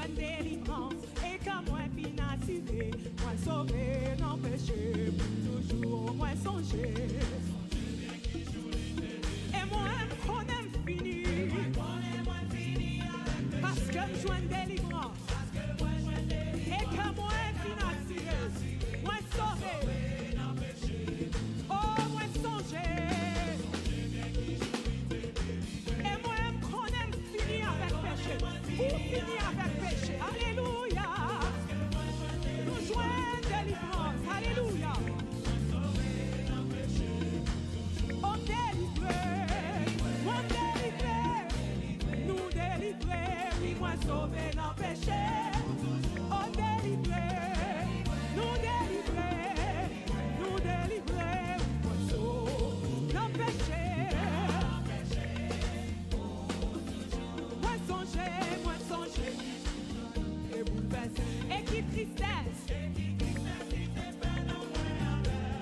joie, délivrance, et quand moi financier, moi sauvé, non péché, toujours moi songer. Et moi, qu'on aime finir, parce que je joins délivrance, et que moi financier, moi sauvé, oh moi songer. Et moi, qu'on aime finir avec péché, pour finir avec péché, alléluia. Nous joignons délivrance, alléluia. On délivre, nous délivrer, oui, moi sauver dans péché. On délivre, nous délivrer, oui, moi sauver dans péché. Moi songer, et bouleverser, et qui tristesse.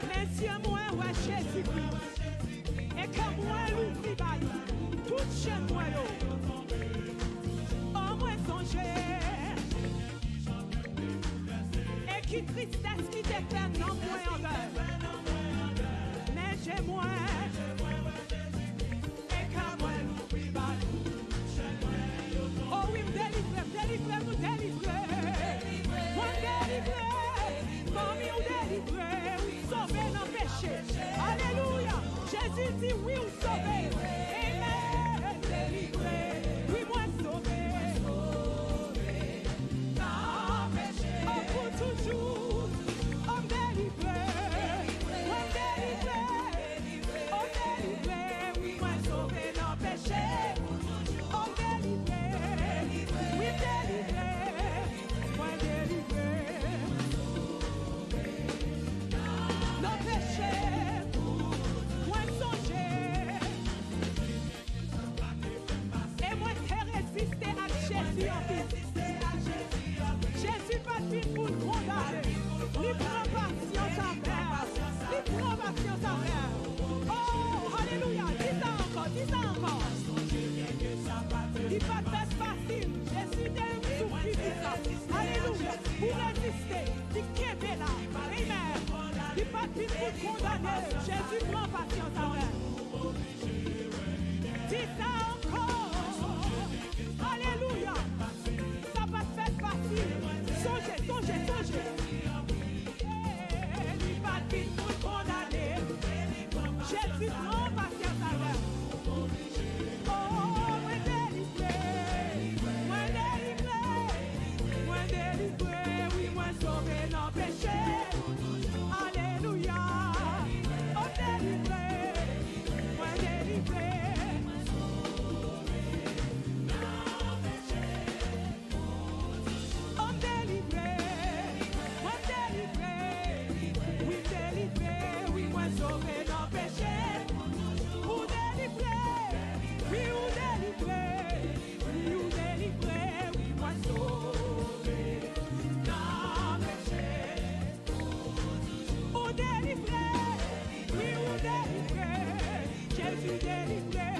Mais si moi, ouais, Jésus-Christ, et que moi, l'oubli, toute chaîne, moi, oh, moi songer, et qui tristesse qui te fait non, moi, en veille. Mais j'ai moi, et que moi, l'oubli, oh oui, me délivrer, nous délivrer. Moi délivrer, famille ou délivrer, oui, sauver dans péché. Alléluia, Jésus dit oui ou sauver. Amen, délivrer, oui, moi sauver. Dans péché, oh pour toujours, oh délivrer, moi délivrer, oh délivrer, oui, moi sauver dans péché. Oh délivrer, oui délivrer, moi délivrer. Non péché, moi songer. Et moi t'ai résisté à Jésus en vie. Jésus pas de pour le condamner. Il prend patience à faire. Il prend patience à faire. Oh, alléluia, dis ça encore. Il va être facile. Jésus t'aime souffrir ça. Alléluia. Pour résister, il kébé là. Amen. Il pas de pour condamner. Jésus prend patience à faire. Dis ça encore. Alléluia. Ça va te faire facile. Songez. Il pas de pour condamner. Jésus prend patience à faire. Oh, moi délivrer, oui, moi sauver dans péché. Alléluia. Oh, délivrer, moi délivrer. Oh, délivrer, moi délivrer. Oui, délivrer, oui, moi sauver dans péché. Ou délivrer, oui, ou délivrer, oui, ou délivrer, oui, moi sauver dans péché. Ou délivrer, oui, ou délivrer, Jésus délivrer.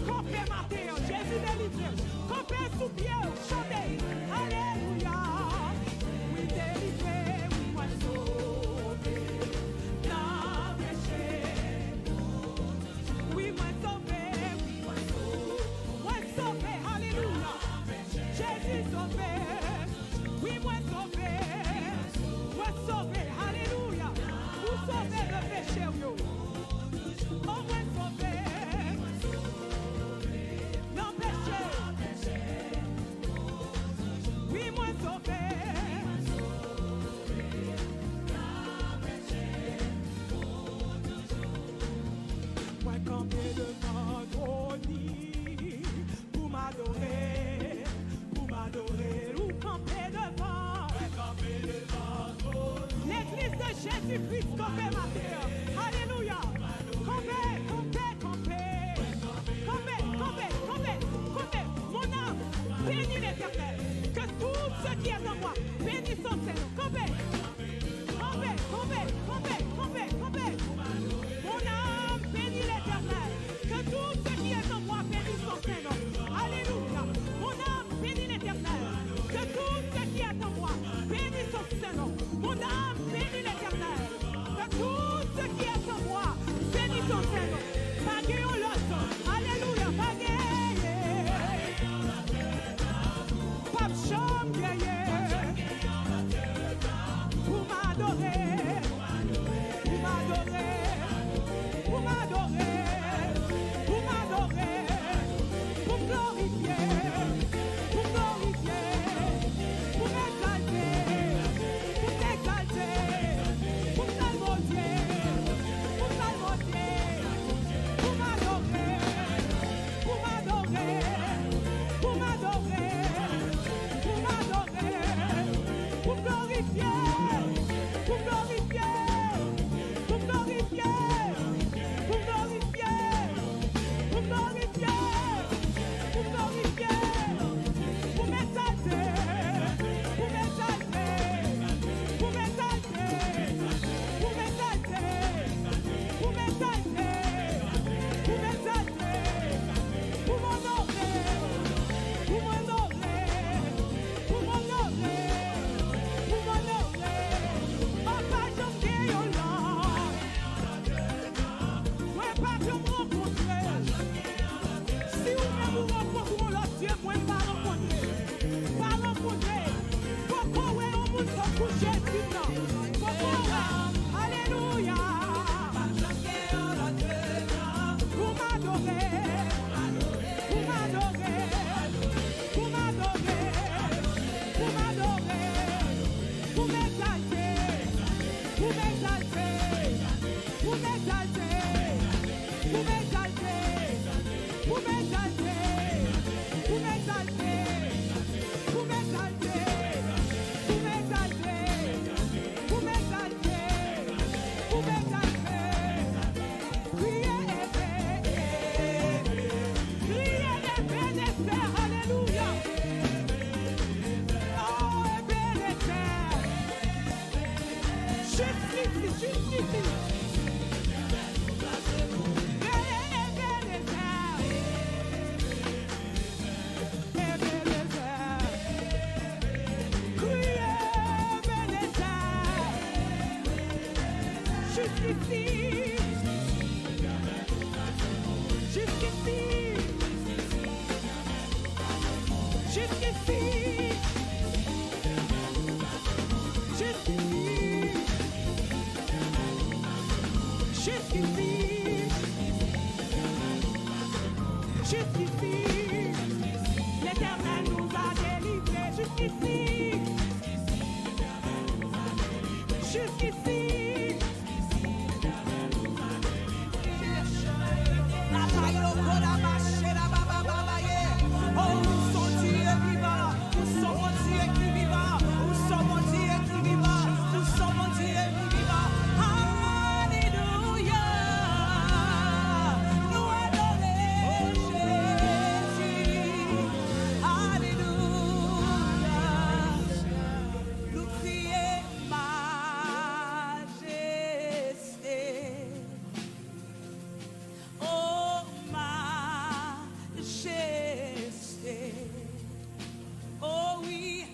Campez Mathéo, Jésus délivrer. Campez sous pied, chantez, alléluia. Oui, délivrer, oui, moi sauver dans péché. Oui, moi sauver, moi sauver, alléluia. Jésus sauver, oui, moi sauver, alléluia. Vous sauvez le péché, yo. Oh, moi sauver, non péché. Oui, moi sauver. Moi camper devant ton lit pour m'adorer, ou camper devant. L'église de Jésus-Christ, camper ma terre. Alléluia. Camper. Mon âme, bénis l'Éternel. Que tout ce qui est en moi, bénisse son Seigneur. Camper. Mon âme, bénis l'Éternel. L'Éternel nous a délivrés jusqu'ici. Jusqu'ici. Oh, nous sommes Dieu vivant, nous sommes Dieu qui vivant, nous sommes Dieu qui vivant, nous sommes Dieu qui vivant. Alléluia, nous adorons Jésus. Alléluia, nous crions majesté. Oh majesté, oh oui,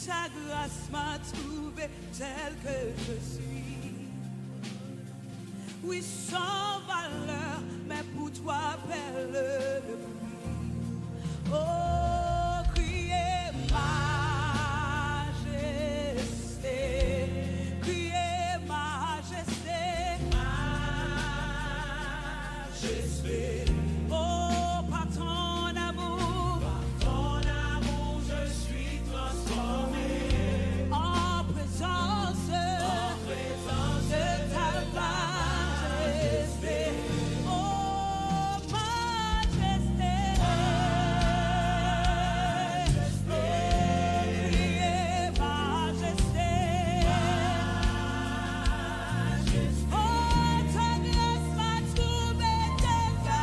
ta grâce m'a trouvé tel que je suis. Oui, sans valeur, mais pour toi, belle le prix. Oh, criez majesté, criez majesté, majesté. Oh, par ton amour, je suis transformé en présence de ta majesté. Oh, majesté, criez majesté. Oh, ta grâce m'a trouvé tel que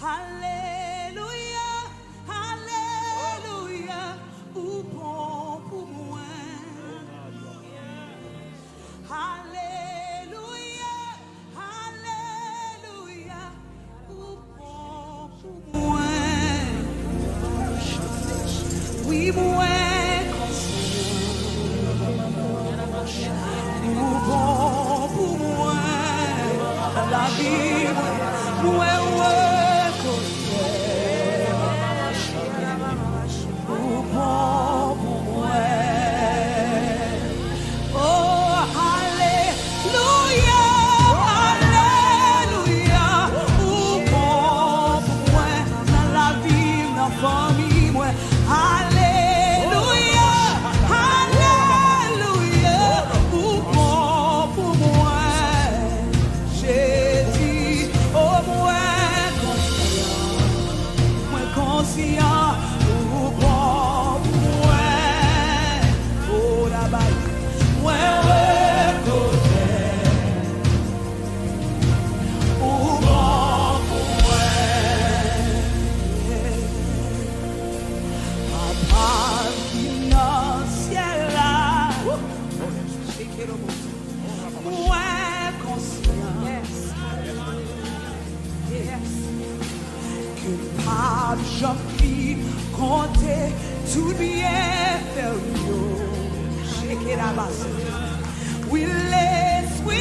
Alléluia, Alléluia, ou bon pour moi. Alléluia, Alléluia, ou bon pour moi. Oui, moi, ou bon pour moi. La vie, moi, j'en compter tout bien faire. Oui, laisse-moi